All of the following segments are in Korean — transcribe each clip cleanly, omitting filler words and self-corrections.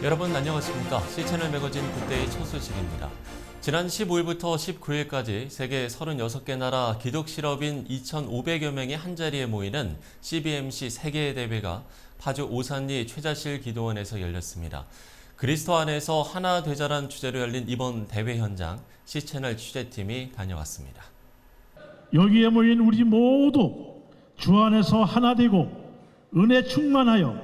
여러분 안녕하십니까? C채널 매거진 굿데이 첫 소식입니다. 지난 15일부터 19일까지 세계 36개 나라 기독 실업인 2,500여 명이 한자리에 모이는 CBMC 세계대회가 파주 오산리 최자실 기도원에서 열렸습니다. 그리스도 안에서 하나 되자란 주제로 열린 이번 대회 현장 C채널 취재팀이 다녀왔습니다. 여기에 모인 우리 모두 주 안에서 하나 되고 은혜 충만하여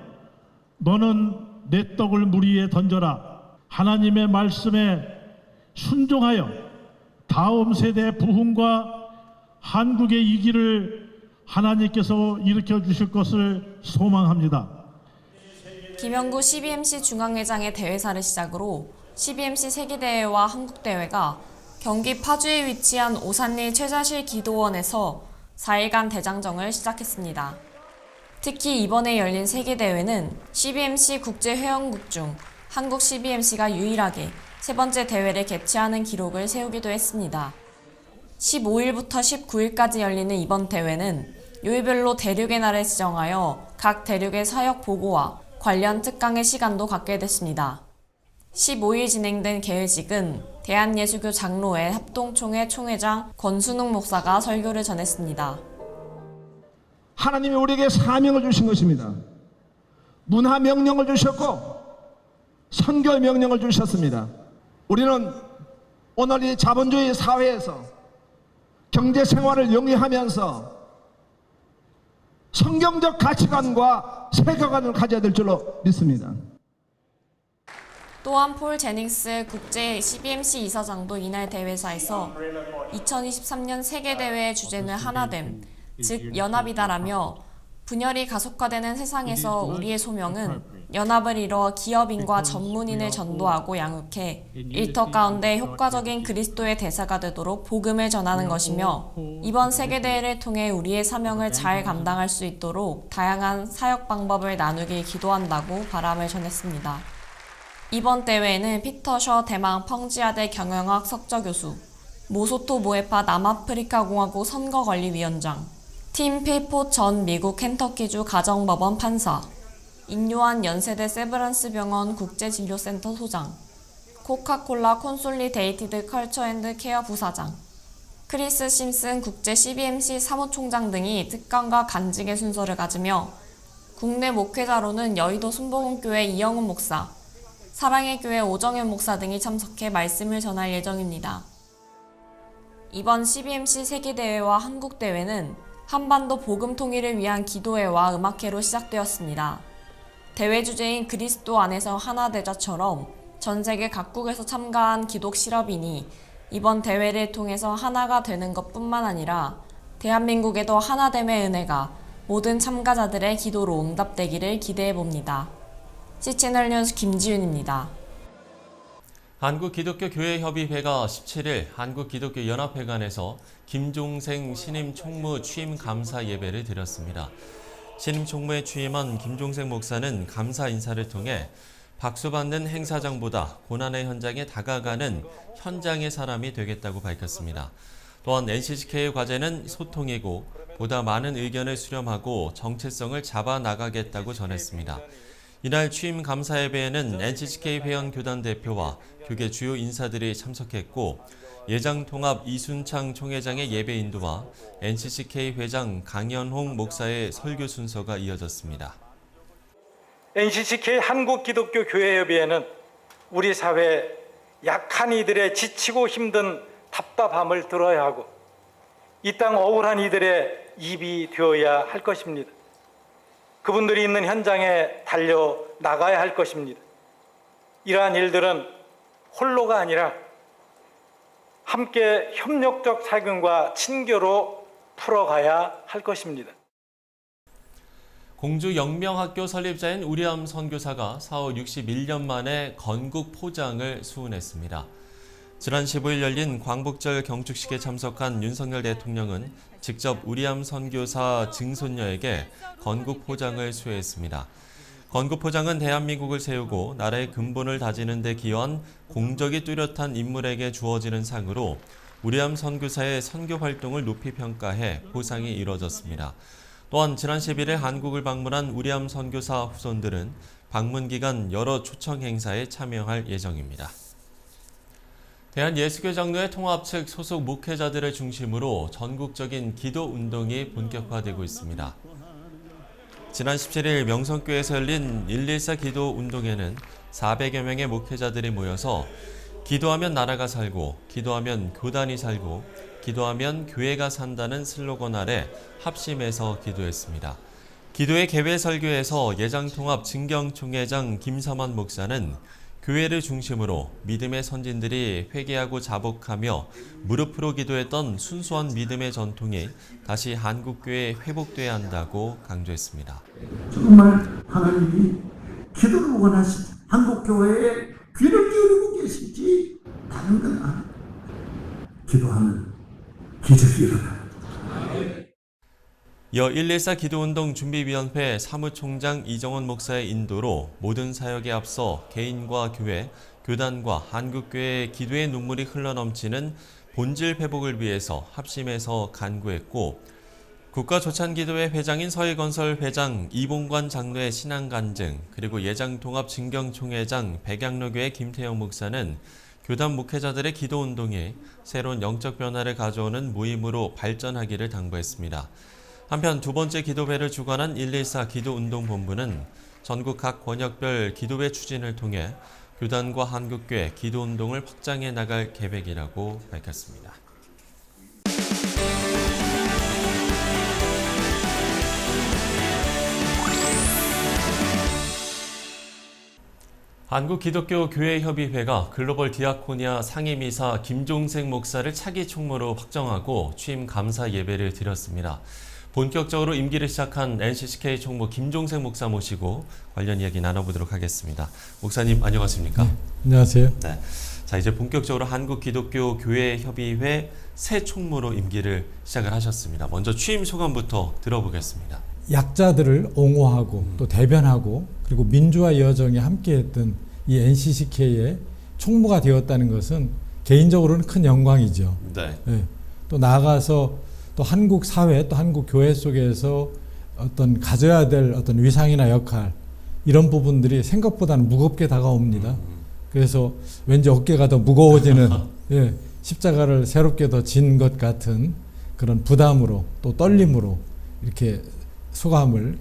너는 내 떡을 물 위에 던져라. 하나님의 말씀에 순종하여 다음 세대 부흥과 한국의 이기를 하나님께서 일으켜 주실 것을 소망합니다. 김영구 CBMC 중앙회장의 대회사를 시작으로 CBMC 세계대회와 한국대회가 경기 파주에 위치한 오산리 최자실 기도원에서 4일간 대장정을 시작했습니다. 특히 이번에 열린 세계대회는 CBMC 국제회원국 중 한국 CBMC가 유일하게 세 번째 대회를 개최하는 기록을 세우기도 했습니다. 15일부터 19일까지 열리는 이번 대회는 요일별로 대륙의 날을 지정하여 각 대륙의 사역 보고와 관련 특강의 시간도 갖게 됐습니다. 15일 진행된 개회식은 대한예수교 장로회 합동총회 총회장 권순웅 목사가 설교를 전했습니다. 하나님이 우리에게 사명을 주신 것입니다. 문화 명령을 주셨고 선교 명령을 주셨습니다. 우리는 오늘 이 자본주의 사회에서 경제 생활을 영위하면서 성경적 가치관과 세계관을 가져야 될 줄로 믿습니다. 또한 폴 제닝스 국제 CBMC 이사장도 이날 대회사에서 2023년 세계대회의 주제는 하나됨, 즉 연합이다라며 분열이 가속화되는 세상에서 우리의 소명은 연합을 이뤄 기업인과 전문인을 전도하고 양육해 일터 가운데 효과적인 그리스도의 대사가 되도록 복음을 전하는 것이며 이번 세계대회를 통해 우리의 사명을 잘 감당할 수 있도록 다양한 사역 방법을 나누길 기도한다고 바람을 전했습니다. 이번 대회에는 피터 셔 대망 펑지아대 경영학 석좌교수, 모소토 모에파 남아프리카 공화국 선거관리위원장, 팀 필포 전 미국 켄터키주 가정법원 판사, 인요한 연세대 세브란스 병원 국제진료센터 소장, 코카콜라 콘솔리데이티드 컬처 앤드 케어 부사장, 크리스 심슨 국제 CBMC 사무총장 등이 특강과 간직의 순서를 가지며 국내 목회자로는 여의도 순복음교회 이영훈 목사, 사랑의 교회 오정현 목사 등이 참석해 말씀을 전할 예정입니다. 이번 CBMC 세계대회와 한국대회는 한반도 복음 통일을 위한 기도회와 음악회로 시작되었습니다. 대회 주제인 그리스도 안에서 하나 되자처럼 전 세계 각국에서 참가한 기독 실업인이 이번 대회를 통해서 하나가 되는 것뿐만 아니라 대한민국에도 하나됨의 은혜가 모든 참가자들의 기도로 응답되기를 기대해봅니다. C채널 뉴스 김지윤입니다. 한국기독교교회협의회가 17일 한국기독교연합회관에서 김종생 신임 총무 취임 감사 예배를 드렸습니다. 신임 총무에 취임한 김종생 목사는 감사 인사를 통해 박수받는 행사장보다 고난의 현장에 다가가는 현장의 사람이 되겠다고 밝혔습니다. 또한 NCCK의 과제는 소통이고 보다 많은 의견을 수렴하고 정체성을 잡아나가겠다고 전했습니다. 이날 취임 감사 예배에는 NCCK 회원교단 대표와 교계 주요 인사들이 참석했고 예장통합 이순창 총회장의 예배 인도와 NCCK 회장 강연홍 목사의 설교 순서가 이어졌습니다. NCCK 한국기독교교회협의회는 우리 사회 약한 이들의 지치고 힘든 답답함을 들어야 하고 이 땅 억울한 이들의 입이 되어야 할 것입니다. 그분들이 있는 현장에 달려 나가야 할 것입니다. 이러한 일들은 홀로가 아니라 함께 협력적 사귐과 친교로 풀어가야 할 것입니다. 공주 영명학교 설립자인 우리암 선교사가 사후 61년 만에 건국 포장을 수훈했습니다. 지난 15일 열린 광복절 경축식에 참석한 윤석열 대통령은 직접 우리암 선교사 증손녀에게 건국 포장을 수여했습니다. 건국 포장은 대한민국을 세우고 나라의 근본을 다지는 데 기여한 공적이 뚜렷한 인물에게 주어지는 상으로 우리암 선교사의 선교 활동을 높이 평가해 포상이 이뤄졌습니다. 또한 지난 10일에 한국을 방문한 우리암 선교사 후손들은 방문 기간 여러 초청 행사에 참여할 예정입니다. 대한예수교 장로회 통합 측 소속 목회자들을 중심으로 전국적인 기도 운동이 본격화되고 있습니다. 지난 17일 명성교회에서 열린 114 기도 운동에는 400여 명의 목회자들이 모여서 기도하면 나라가 살고, 기도하면 교단이 살고, 기도하면 교회가 산다는 슬로건 아래 합심해서 기도했습니다. 기도의 개회 설교에서 예장통합 진경총회장 김삼환 목사는 교회를 중심으로 믿음의 선진들이 회개하고 자복하며 무릎으로 기도했던 순수한 믿음의 전통이 다시 한국교회에 회복돼야 한다고 강조했습니다. 정말 하나님이 기도를 원하시지 한국교회에 귀를 기울이고 계시지 다른 건 아니에요. 기도하면 기적이 일어나요. 이어 114 기도운동 준비위원회 사무총장 이정원 목사의 인도로 모든 사역에 앞서 개인과 교회, 교단과 한국교회의 기도의 눈물이 흘러넘치는 본질 회복을 위해서 합심해서 간구했고, 국가조찬기도회 회장인 서해건설 회장 이봉관 장로의 신앙간증, 그리고 예장통합 진경총회장 백양로교회 김태영 목사는 교단 목회자들의 기도운동에 새로운 영적 변화를 가져오는 모임으로 발전하기를 당부했습니다. 한편 두 번째 기도회를 주관한 114 기도운동본부는 전국 각 권역별 기도회 추진을 통해 교단과 한국교회 기도운동을 확장해 나갈 계획이라고 밝혔습니다. 한국기독교교회협의회가 글로벌 디아코니아 상임이사 김종생 목사를 차기 총무로 확정하고 취임 감사 예배를 드렸습니다. 본격적으로 임기를 시작한 NCCK 총무 김종생 목사 모시고 관련 이야기 나눠보도록 하겠습니다. 목사님 안녕하십니까? 네, 안녕하세요. 네. 자, 이제 본격적으로 한국기독교교회협의회 새 총무로 임기를 시작을 하셨습니다. 먼저 취임 소감부터 들어보겠습니다. 약자들을 옹호하고 또 대변하고 그리고 민주화 여정에 함께했던 이 NCCK의 총무가 되었다는 것은 개인적으로는 큰 영광이죠. 네. 네. 또 나아가서 또 한국 사회 또 한국 교회 속에서 어떤 가져야 될 어떤 위상이나 역할 이런 부분들이 생각보다는 무겁게 다가옵니다. 그래서 왠지 어깨가 더 무거워지는 예, 십자가를 새롭게 더 진 것 같은 그런 부담으로 또 떨림으로 이렇게 소감을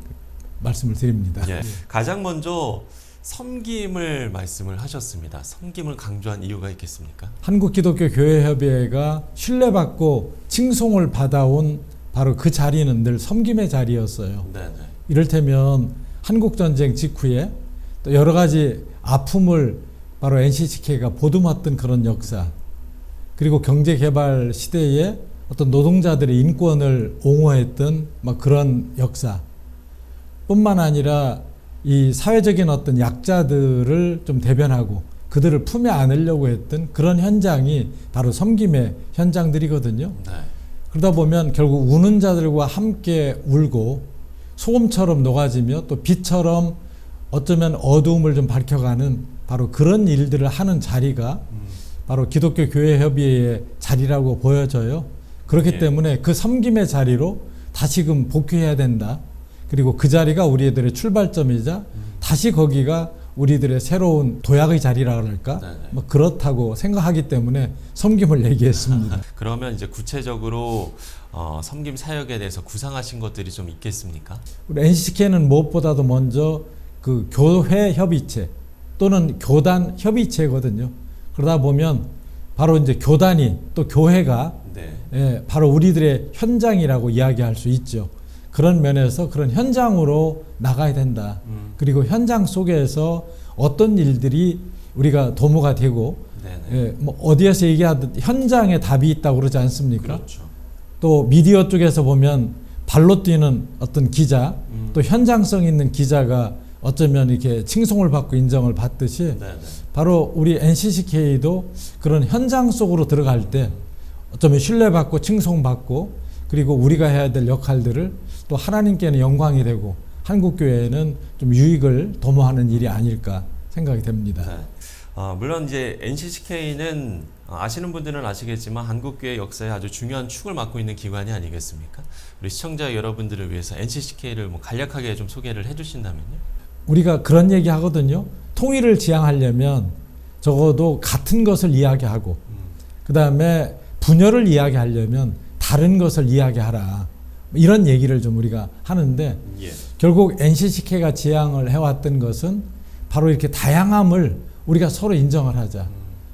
말씀을 드립니다. 예. 가장 먼저 섬김을 말씀을 하셨습니다. 섬김을 강조한 이유가 있겠습니까? 한국기독교교회협의회가 신뢰받고 칭송을 받아온 바로 그 자리는 늘 섬김의 자리였어요. 네네. 이를테면 한국전쟁 직후에 또 여러 가지 아픔을 바로 NCCK가 보듬었던 그런 역사, 그리고 경제개발 시대에 어떤 노동자들의 인권을 옹호했던 막 그런 역사 뿐만 아니라 이 사회적인 어떤 약자들을 좀 대변하고 그들을 품에 안으려고 했던 그런 현장이 바로 섬김의 현장들이거든요. 네. 그러다 보면 결국 우는 자들과 함께 울고 소금처럼 녹아지며 또 빛처럼 어쩌면 어두움을 좀 밝혀가는 바로 그런 일들을 하는 자리가 바로 기독교교회협의회의 자리라고 보여져요. 그렇기 예. 때문에 그 섬김의 자리로 다시금 복귀해야 된다. 그리고 그 자리가 우리들의 출발점이자 다시 거기가 우리들의 새로운 도약의 자리라 그럴까? 네네. 뭐 그렇다고 생각하기 때문에 섬김을 얘기했습니다. 그러면 이제 구체적으로 섬김 사역에 대해서 구상하신 것들이 좀 있겠습니까? 우리 NCCK는 무엇보다도 먼저 그 교회 협의체 또는 교단 협의체거든요. 그러다 보면 바로 이제 교단이 또 교회가 네. 예, 바로 우리들의 현장이라고 이야기할 수 있죠. 그런 면에서 그런 현장으로 나가야 된다. 그리고 현장 속에서 어떤 일들이 우리가 도모가 되고 네네. 예, 뭐 어디에서 얘기하듯 현장에 답이 있다고 그러지 않습니까? 그렇죠. 또 미디어 쪽에서 보면 발로 뛰는 어떤 기자, 또 현장성 있는 기자가 어쩌면 이렇게 칭송을 받고 인정을 받듯이 네네. 바로 우리 NCCK도 그런 현장 속으로 들어갈 때 어쩌면 신뢰받고 칭송받고 그리고 우리가 해야 될 역할들을 또 하나님께는 영광이 되고 한국교회에는 좀 유익을 도모하는 일이 아닐까 생각이 됩니다. 네. 물론 이제 NCCK는 아시는 분들은 아시겠지만 한국교회 역사에 아주 중요한 축을 맡고 있는 기관이 아니겠습니까? 우리 시청자 여러분들을 위해서 NCCK를 뭐 간략하게 좀 소개를 해주신다면요. 우리가 그런 얘기 하거든요. 통일을 지향하려면 적어도 같은 것을 이야기하고 그 다음에 분열을 이야기하려면 다른 것을 이야기하라. 이런 얘기를 좀 우리가 하는데 예. 결국 NCCK가 지향을 해왔던 것은 바로 이렇게 다양함을 우리가 서로 인정을 하자.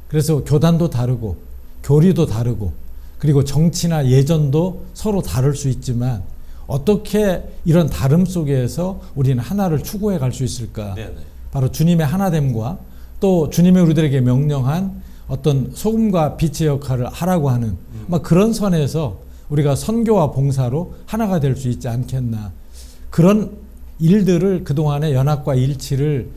그래서 교단도 다르고 교리도 다르고 그리고 정치나 예전도 서로 다를 수 있지만 어떻게 이런 다름 속에서 우리는 하나를 추구해 갈 수 있을까? 네네. 바로 주님의 하나됨과 또 주님이 우리들에게 명령한 어떤 소금과 빛의 역할을 하라고 하는 막 그런 선에서 우리가 선교와 봉사로 하나가 될 수 있지 않겠나. 그런 일들을 그동안의 연합과 일치를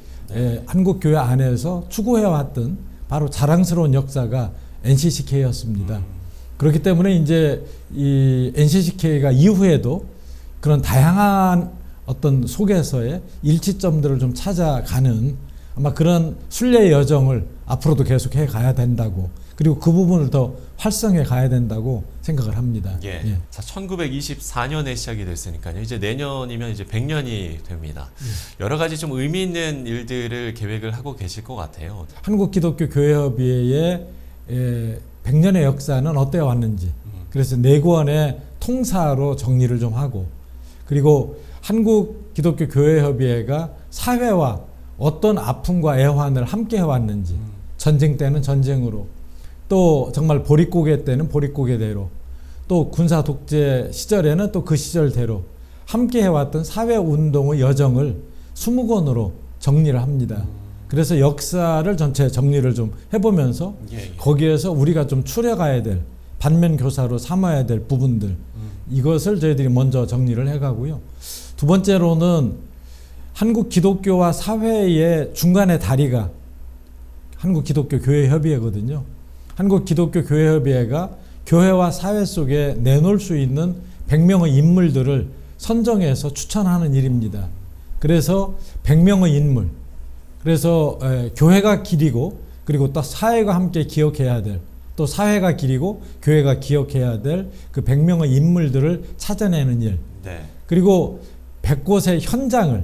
한국교회 안에서 추구해왔던 바로 자랑스러운 역사가 NCCK였습니다. 그렇기 때문에 이제 이 NCCK가 이후에도 그런 다양한 어떤 속에서의 일치점들을 좀 찾아가는 아마 그런 순례의 여정을 앞으로도 계속해 가야 된다고 그리고 그 부분을 더 활성해 가야 된다고 생각을 합니다. 예. 예. 자, 1924년에 시작이 됐으니까요. 이제 내년이면 이제 100년이 됩니다. 여러 가지 좀 의미 있는 일들을 계획을 하고 계실 것 같아요. 한국기독교교회협의회의 100년의 역사는 어때 왔는지 그래서 4권의 통사로 정리를 좀 하고 그리고 한국기독교교회협의회가 사회와 어떤 아픔과 애환을 함께 해왔는지 전쟁 때는 전쟁으로 또 정말 보릿고개 때는 보릿고개대로 또 군사 독재 시절에는 또 그 시절대로 함께 해왔던 사회운동의 여정을 20권으로 정리를 합니다. 그래서 역사를 전체 정리를 좀 해보면서 거기에서 우리가 좀 추려가야 될 반면교사로 삼아야 될 부분들 이것을 저희들이 먼저 정리를 해가고요. 두 번째로는 한국 기독교와 사회의 중간의 다리가 한국 기독교 교회 협의회거든요. 한국 기독교 교회 협의회가 교회와 사회 속에 내놓을 수 있는 100명의 인물들을 선정해서 추천하는 일입니다. 그래서 100명의 인물, 그래서 교회가 기리고 그리고 또 사회가 함께 기억해야 될 또 사회가 기리고 교회가 기억해야 될 그 100명의 인물들을 찾아내는 일. 네. 그리고 100곳의 현장을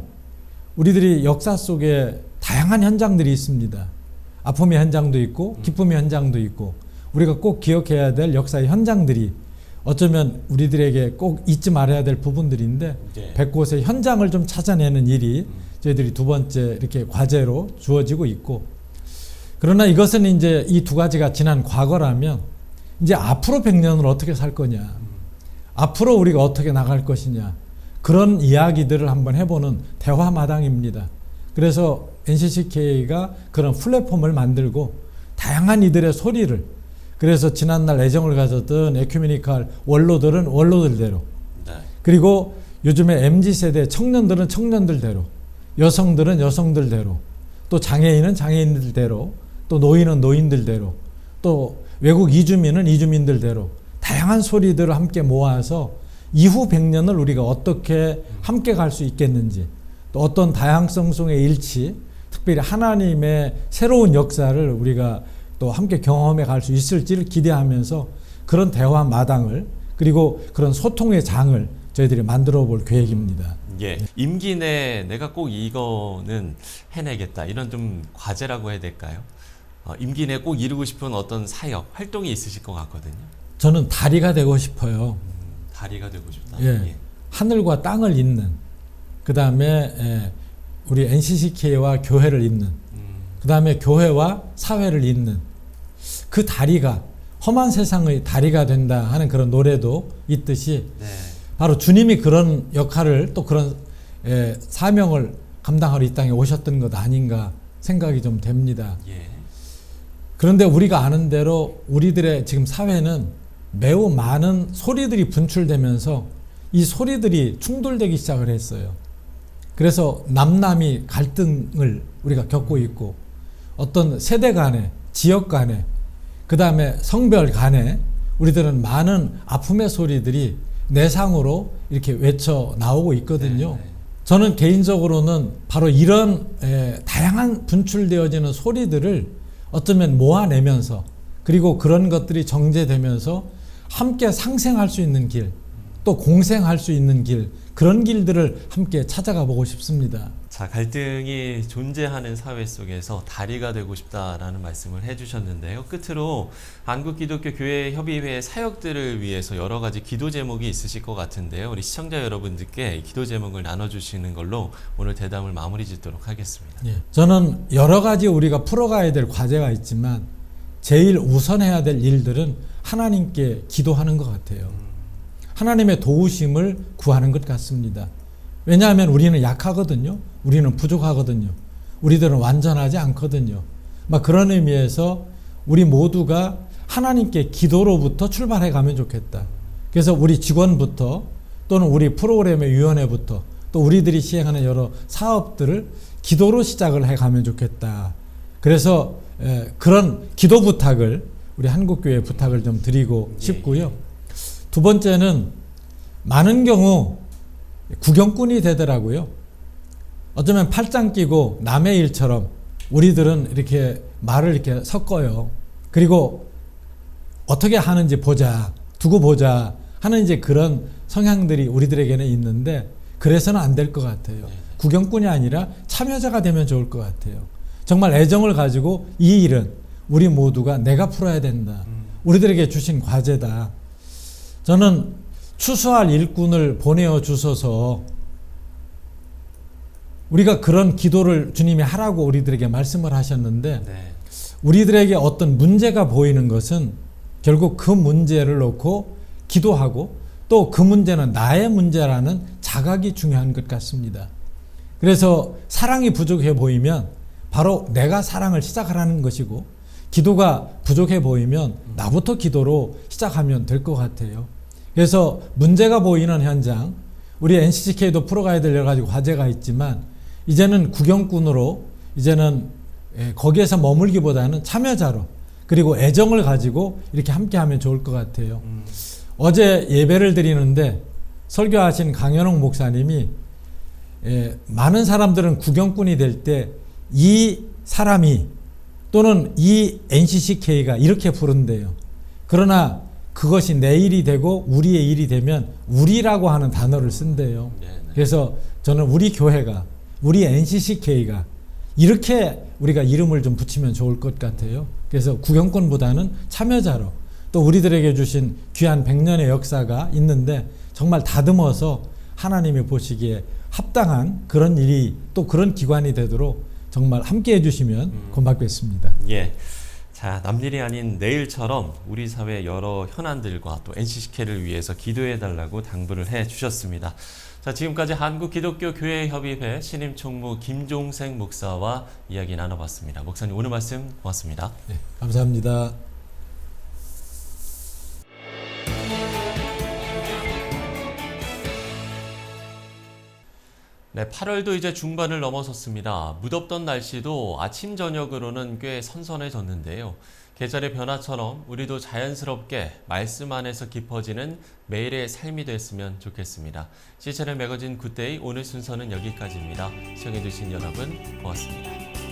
우리들이 역사 속에 다양한 현장들이 있습니다. 아픔의 현장도 있고 기쁨의 현장도 있고 우리가 꼭 기억해야 될 역사의 현장들이 어쩌면 우리들에게 꼭 잊지 말아야 될 부분들인데 100곳의 현장을 좀 찾아내는 일이 저희들이 두 번째 이렇게 과제로 주어지고 있고 그러나 이것은 이제 이 두 가지가 지난 과거라면 이제 앞으로 100년을 어떻게 살 거냐 앞으로 우리가 어떻게 나갈 것이냐 그런 이야기들을 한번 해보는 대화마당입니다. 그래서 NCCK가 그런 플랫폼을 만들고 다양한 이들의 소리를 그래서 지난날 애정을 가졌던 에큐메니컬 원로들은 원로들대로 그리고 요즘에 MZ세대 청년들은 청년들대로 여성들은 여성들대로 또 장애인은 장애인들대로 또 노인은 노인들대로 또 외국 이주민은 이주민들대로 다양한 소리들을 함께 모아서 이후 100년을 우리가 어떻게 함께 갈 수 있겠는지 또 어떤 다양성 속의 일치 특별히 하나님의 새로운 역사를 우리가 또 함께 경험해 갈 수 있을지를 기대하면서 그런 대화 마당을 그리고 그런 소통의 장을 저희들이 만들어 볼 계획입니다. 예. 임기 내 내가 꼭 이거는 해내겠다 이런 좀 과제라고 해야 될까요? 임기 내 꼭 이루고 싶은 어떤 사역 활동이 있으실 것 같거든요. 저는 다리가 되고 싶어요. 다리가 되고 싶다. 예. 하늘과 땅을 잇는 그 다음에 우리 NCCK와 교회를 잇는 그 다음에 교회와 사회를 잇는 그 다리가 험한 세상의 다리가 된다 하는 그런 노래도 있듯이 바로 주님이 그런 역할을 또 그런 사명을 감당하러 이 땅에 오셨던 것 아닌가 생각이 좀 됩니다. 그런데 우리가 아는 대로 우리들의 지금 사회는 매우 많은 소리들이 분출되면서 이 소리들이 충돌되기 시작을 했어요. 그래서 남남이 갈등을 우리가 겪고 있고 어떤 세대 간에 지역 간에 그 다음에 성별 간에 우리들은 많은 아픔의 소리들이 내상으로 이렇게 외쳐 나오고 있거든요. 저는 개인적으로는 바로 이런 다양한 분출되어지는 소리들을 어쩌면 모아내면서 그리고 그런 것들이 정제되면서 함께 상생할 수 있는 길, 또 공생할 수 있는 길, 그런 길들을 함께 찾아가 보고 싶습니다. 자, 갈등이 존재하는 사회 속에서 다리가 되고 싶다라는 말씀을 해주셨는데요. 끝으로 한국기독교교회협의회 사역들을 위해서 여러 가지 기도 제목이 있으실 것 같은데요. 우리 시청자 여러분들께 기도 제목을 나눠주시는 걸로 오늘 대담을 마무리 짓도록 하겠습니다. 예. 저는 여러 가지 우리가 풀어가야 될 과제가 있지만 제일 우선해야 될 일들은 하나님께 기도하는 것 같아요. 하나님의 도우심을 구하는 것 같습니다. 왜냐하면 우리는 약하거든요. 우리는 부족하거든요. 우리들은 완전하지 않거든요. 막 그런 의미에서 우리 모두가 하나님께 기도로부터 출발해 가면 좋겠다. 그래서 우리 직원부터 또는 우리 프로그램의 위원회부터 또 우리들이 시행하는 여러 사업들을 기도로 시작을 해 가면 좋겠다. 그래서 그런 기도 부탁을 우리 한국교회 부탁을 좀 드리고 싶고요. 두 번째는 많은 경우 구경꾼이 되더라고요. 어쩌면 팔짱 끼고 남의 일처럼 우리들은 이렇게 말을 이렇게 섞어요. 그리고 어떻게 하는지 보자, 두고 보자 하는 이제 그런 성향들이 우리들에게는 있는데 그래서는 안 될 것 같아요. 구경꾼이 아니라 참여자가 되면 좋을 것 같아요. 정말 애정을 가지고 이 일은 우리 모두가 내가 풀어야 된다. 우리들에게 주신 과제다. 저는 추수할 일꾼을 보내어 주소서 우리가 그런 기도를 주님이 하라고 우리들에게 말씀을 하셨는데 우리들에게 어떤 문제가 보이는 것은 결국 그 문제를 놓고 기도하고 또 그 문제는 나의 문제라는 자각이 중요한 것 같습니다. 그래서 사랑이 부족해 보이면 바로 내가 사랑을 시작하라는 것이고 기도가 부족해 보이면 나부터 기도로 시작하면 될 것 같아요. 그래서 문제가 보이는 현장, 우리 NCCK도 풀어가야 될 여러 가지 과제가 있지만 이제는 구경꾼으로 이제는 거기에서 머물기보다는 참여자로 그리고 애정을 가지고 이렇게 함께하면 좋을 것 같아요. 어제 예배를 드리는데 설교하신 강현옥 목사님이 많은 사람들은 구경꾼이 될 때 이 사람이 또는 이 NCCK가 이렇게 부른대요. 그러나 그것이 내 일이 되고 우리의 일이 되면 우리라고 하는 단어를 쓴대요. 그래서 저는 우리 교회가 우리 NCCK가 이렇게 우리가 이름을 좀 붙이면 좋을 것 같아요. 그래서 구경꾼보다는 참여자로 또 우리들에게 주신 귀한 100년의 역사가 있는데 정말 다듬어서 하나님이 보시기에 합당한 그런 일이 또 그런 기관이 되도록 정말 함께 해주시면 고맙겠습니다. 예. 자, 남일이 아닌 내일처럼 우리 사회 여러 현안들과 또 NCCK를 위해서 기도해달라고 당부를 해주셨습니다. 자, 지금까지 한국기독교교회협의회 신임총무 김종생 목사와 이야기 나눠봤습니다. 목사님 오늘 말씀 고맙습니다. 네, 감사합니다. 네, 8월도 이제 중반을 넘어섰습니다. 무덥던 날씨도 아침 저녁으로는 꽤 선선해졌는데요. 계절의 변화처럼 우리도 자연스럽게 말씀 안에서 깊어지는 매일의 삶이 됐으면 좋겠습니다. CCNL 매거진 굿데이 오늘 순서는 여기까지입니다. 시청해주신 여러분 고맙습니다.